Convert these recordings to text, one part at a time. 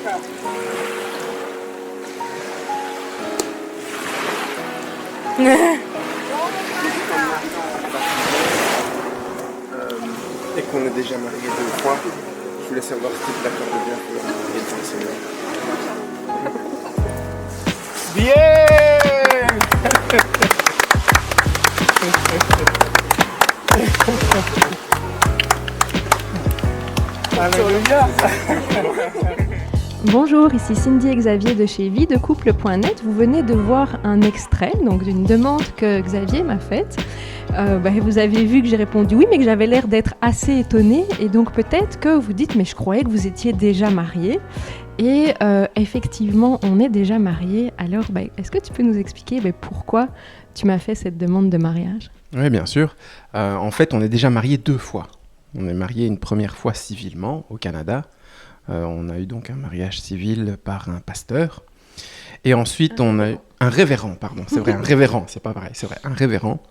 Et qu'on est déjà mariés 2 fois, je voulais savoir si tu t'accordais bien pour la mariée devant le Seigneur. Alléluia. Bonjour, ici Cindy et Xavier de chez Viedecouple.net. Vous venez de voir un extrait donc, d'une demande que Xavier m'a faite. Vous avez vu que j'ai répondu oui, mais que j'avais l'air d'être assez étonnée. Et donc peut-être que vous dites, mais je croyais que vous étiez déjà mariés. Et effectivement, on est déjà mariés. Alors, est-ce que tu peux nous expliquer pourquoi tu m'as fait cette demande de mariage ? Oui, bien sûr. En fait, on est déjà mariés 2 fois. On est mariés une première fois civilement au Canada. On a eu donc un mariage civil par un pasteur. Et ensuite, on a eu un révérend, pardon. C'est vrai, un révérend, c'est pas pareil, c'est vrai, un révérend.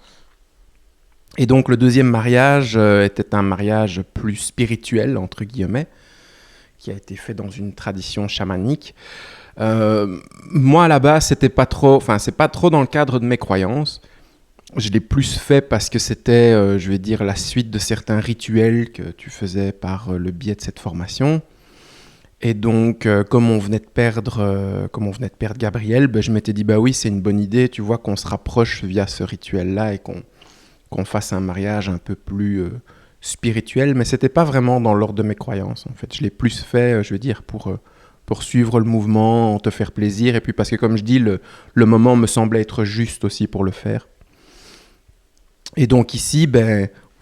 Et donc, le deuxième mariage était un mariage plus spirituel, entre guillemets, qui a été fait dans une tradition chamanique. Moi, à la base, c'est pas trop dans le cadre de mes croyances. Je l'ai plus fait parce que c'était, la suite de certains rituels que tu faisais par le biais de cette formation. Et donc, comme on venait de perdre Gabriel, je m'étais dit, oui, c'est une bonne idée, tu vois, qu'on se rapproche via ce rituel-là et qu'on fasse un mariage un peu plus spirituel. Mais c'était pas vraiment dans l'ordre de mes croyances, en fait. Je l'ai plus fait, pour suivre le mouvement, te faire plaisir. Et puis parce que, comme je dis, le moment me semblait être juste aussi pour le faire. Et donc ici,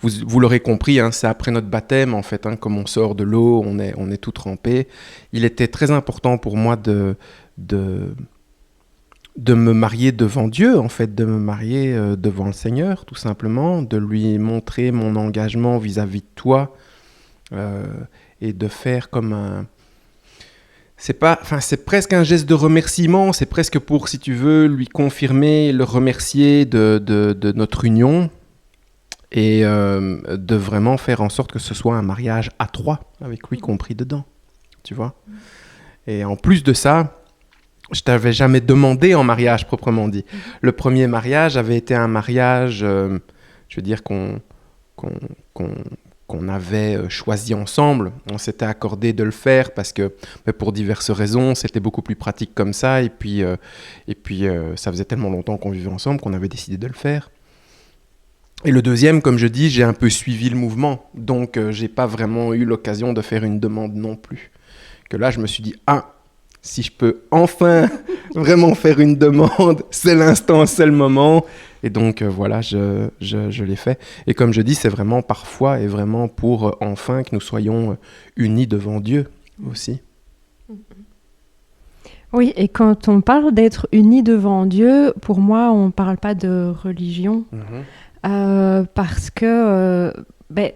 vous l'aurez compris, c'est après notre baptême, en fait, comme on sort de l'eau, on est tout trempé. Il était très important pour moi de me marier devant Dieu, en fait, de me marier devant le Seigneur, tout simplement, de lui montrer mon engagement vis-à-vis de toi et de faire comme un... C'est presque un geste de remerciement, c'est presque pour, si tu veux, lui confirmer, le remercier de notre union. Et de vraiment faire en sorte que ce soit un mariage à 3, avec lui compris dedans, tu vois. Et en plus de ça, je t'avais jamais demandé en mariage proprement dit. Le premier mariage avait été un mariage, qu'on avait choisi ensemble. On s'était accordé de le faire parce que, pour diverses raisons, c'était beaucoup plus pratique comme ça. Et puis ça faisait tellement longtemps qu'on vivait ensemble qu'on avait décidé de le faire. Et le deuxième, comme je dis, j'ai un peu suivi le mouvement, donc j'ai pas vraiment eu l'occasion de faire une demande non plus. Que là, je me suis dit, si je peux enfin vraiment faire une demande, c'est l'instant, c'est le moment. Et donc voilà, je l'ai fait. Et comme je dis, c'est vraiment parfois et vraiment pour enfin que nous soyons unis devant Dieu aussi. Oui, et quand on parle d'être unis devant Dieu, pour moi, on parle pas de religion. Parce que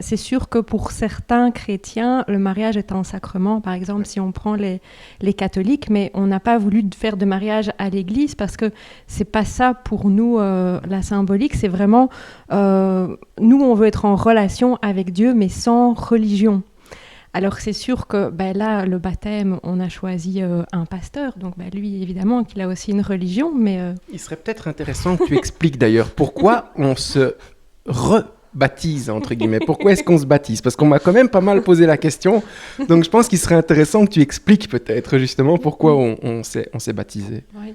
c'est sûr que pour certains chrétiens, le mariage est un sacrement. Par exemple, si on prend les catholiques, mais on n'a pas voulu faire de mariage à l'église parce que c'est pas ça pour nous la symbolique. C'est vraiment, nous, on veut être en relation avec Dieu, mais sans religion. Alors c'est sûr que là, le baptême, on a choisi un pasteur, donc lui, évidemment, qu'il a aussi une religion, mais... Il serait peut-être intéressant que tu expliques d'ailleurs pourquoi on se rebaptise, entre guillemets. Pourquoi est-ce qu'on se baptise ? Parce qu'on m'a quand même pas mal posé la question, donc je pense qu'il serait intéressant que tu expliques peut-être justement pourquoi on s'est baptisé. Oui.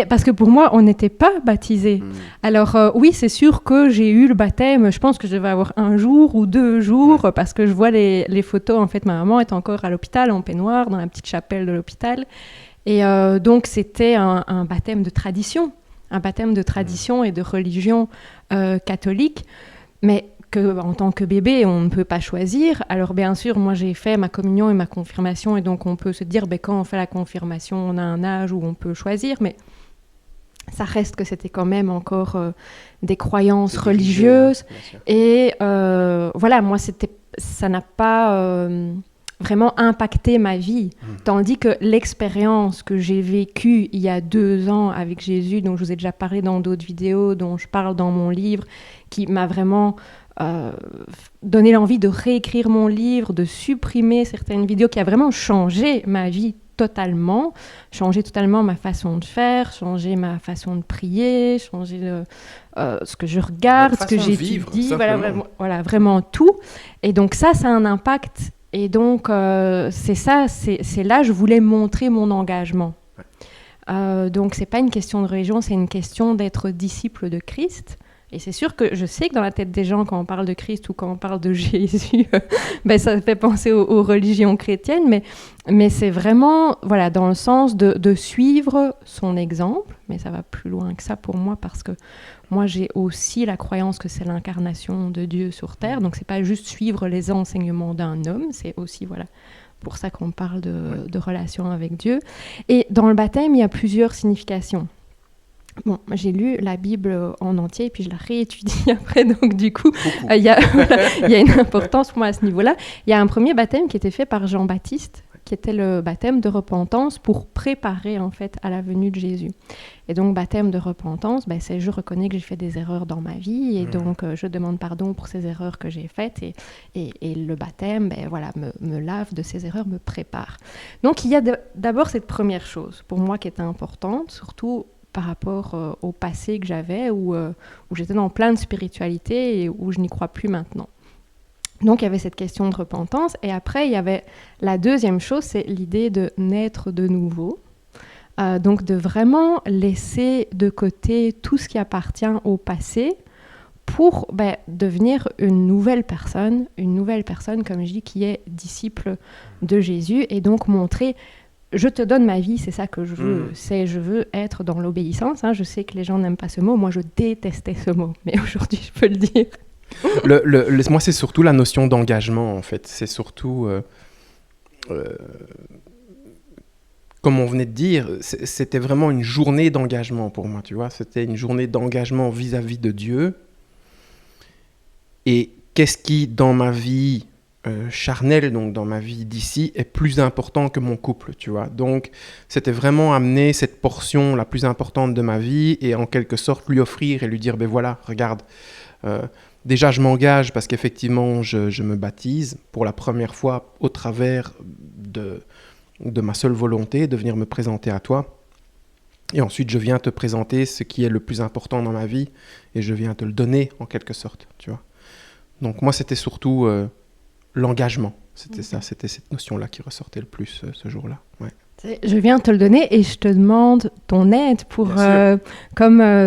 Parce que pour moi, on n'était pas baptisés. Alors oui, c'est sûr que j'ai eu le baptême, je pense que je devais avoir 1 jour ou 2 jours, parce que je vois les photos, en fait, ma maman est encore à l'hôpital, en peignoir, dans la petite chapelle de l'hôpital. Et donc, c'était un baptême de tradition. Un baptême de tradition et de religion catholique. Mais en tant que bébé, on ne peut pas choisir. Alors bien sûr, moi j'ai fait ma communion et ma confirmation, et donc on peut se dire, quand on fait la confirmation, on a un âge où on peut choisir, mais ça reste que c'était quand même encore des croyances religieuses. Et voilà, moi ça n'a pas vraiment impacté ma vie. Tandis que l'expérience que j'ai vécue il y a 2 ans avec Jésus, dont je vous ai déjà parlé dans d'autres vidéos, dont je parle dans mon livre, qui m'a vraiment donné l'envie de réécrire mon livre, de supprimer certaines vidéos, qui a vraiment changé ma vie totalement, changer totalement ma façon de faire, changer ma façon de prier, changer ce que je regarde, ce que j'étudie, voilà, vraiment tout. Et donc ça a un impact. Et donc c'est là je voulais montrer mon engagement. Donc c'est pas une question de religion, c'est une question d'être disciple de Christ. Et c'est sûr que je sais que dans la tête des gens, quand on parle de Christ ou quand on parle de Jésus, ça fait penser aux religions chrétiennes, mais c'est vraiment dans le sens de suivre son exemple. Mais ça va plus loin que ça pour moi, parce que moi, j'ai aussi la croyance que c'est l'incarnation de Dieu sur Terre. Donc, c'est pas juste suivre les enseignements d'un homme, c'est aussi, pour ça qu'on parle de relation avec Dieu. Et dans le baptême, il y a plusieurs significations. Bon, j'ai lu la Bible en entier et puis je la réétudie après, donc du coup, il y a une importance pour moi à ce niveau-là. Il y a un premier baptême qui était fait par Jean-Baptiste, qui était le baptême de repentance pour préparer en fait à la venue de Jésus. Et donc, baptême de repentance, c'est je reconnais que j'ai fait des erreurs dans ma vie et donc je demande pardon pour ces erreurs que j'ai faites et le baptême, me lave de ces erreurs, me prépare. Donc, il y a d'abord cette première chose pour moi qui est importante, surtout par rapport au passé que j'avais, où j'étais dans plein de spiritualité et où je n'y crois plus maintenant. Donc, il y avait cette question de repentance. Et après, il y avait la deuxième chose, c'est l'idée de naître de nouveau. Donc, de vraiment laisser de côté tout ce qui appartient au passé pour devenir une nouvelle personne, comme je dis, qui est disciple de Jésus. Et donc, montrer... Je te donne ma vie, c'est ça que je veux. Je veux être dans l'obéissance. Je sais que les gens n'aiment pas ce mot. Moi, je détestais ce mot. Mais aujourd'hui, je peux le dire. Moi, c'est surtout la notion d'engagement, en fait. C'est surtout... comme on venait de dire, c'était vraiment une journée d'engagement pour moi, tu vois. C'était une journée d'engagement vis-à-vis de Dieu. Et qu'est-ce qui, dans ma vie... charnel, donc dans ma vie d'ici, est plus important que mon couple, tu vois. Donc, c'était vraiment amener cette portion la plus importante de ma vie et en quelque sorte lui offrir et lui dire, voilà, regarde, déjà je m'engage parce qu'effectivement je me baptise pour la première fois au travers de ma seule volonté de venir me présenter à toi. Et ensuite, je viens te présenter ce qui est le plus important dans ma vie et je viens te le donner en quelque sorte, tu vois. Donc, moi, c'était surtout... l'engagement, c'était ça, c'était cette notion-là qui ressortait le plus ce jour-là. Ouais. Je viens te le donner et je te demande ton aide pour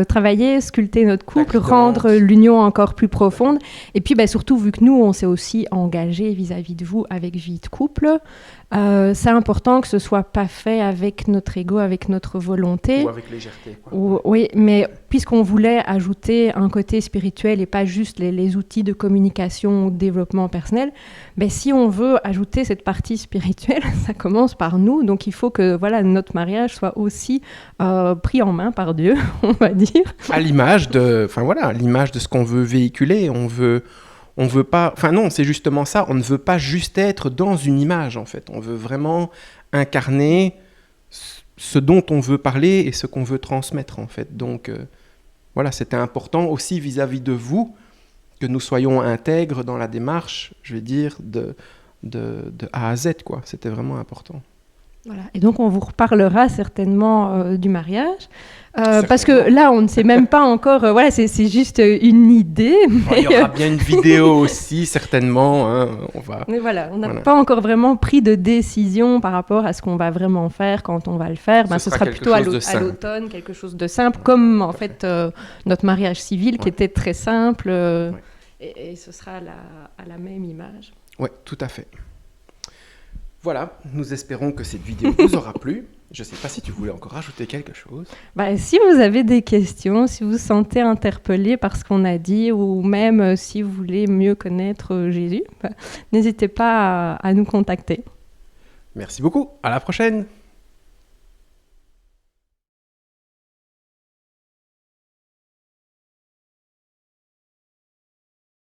travailler, sculpter notre couple, rendre l'union encore plus profonde. Et puis surtout, vu que nous, on s'est aussi engagé vis-à-vis de vous avec vie de couple, c'est important que ce soit pas fait avec notre ego, avec notre volonté. Ou avec légèreté. Quoi. Oui, mais puisqu'on voulait ajouter un côté spirituel et pas juste les outils de communication ou de développement personnel, si on veut ajouter cette partie spirituelle, ça commence par nous. Donc il faut que notre mariage soit aussi pris en main par Dieu, on va dire. À l'image de ce qu'on veut véhiculer. On veut pas... Enfin non, c'est justement ça. On ne veut pas juste être dans une image, en fait. On veut vraiment incarner ce dont on veut parler et ce qu'on veut transmettre, en fait. Donc, c'était important aussi vis-à-vis de vous que nous soyons intègres dans la démarche, je vais dire, de A à Z, quoi. C'était vraiment important. Voilà. Et donc, on vous reparlera certainement du mariage. Parce que là, on ne sait même pas encore... c'est juste une idée. Mais... il y aura bien une vidéo aussi, certainement. Mais on n'a pas encore vraiment pris de décision par rapport à ce qu'on va vraiment faire quand on va le faire. Ce sera plutôt à l'automne, quelque chose de simple, comme en fait notre mariage civil qui était très simple. Et ce sera à la même image. Oui, tout à fait. Voilà, nous espérons que cette vidéo vous aura plu. Je ne sais pas si tu voulais encore rajouter quelque chose. Si vous avez des questions, si vous vous sentez interpellé par ce qu'on a dit, ou même si vous voulez mieux connaître Jésus, n'hésitez pas à nous contacter. Merci beaucoup, à la prochaine.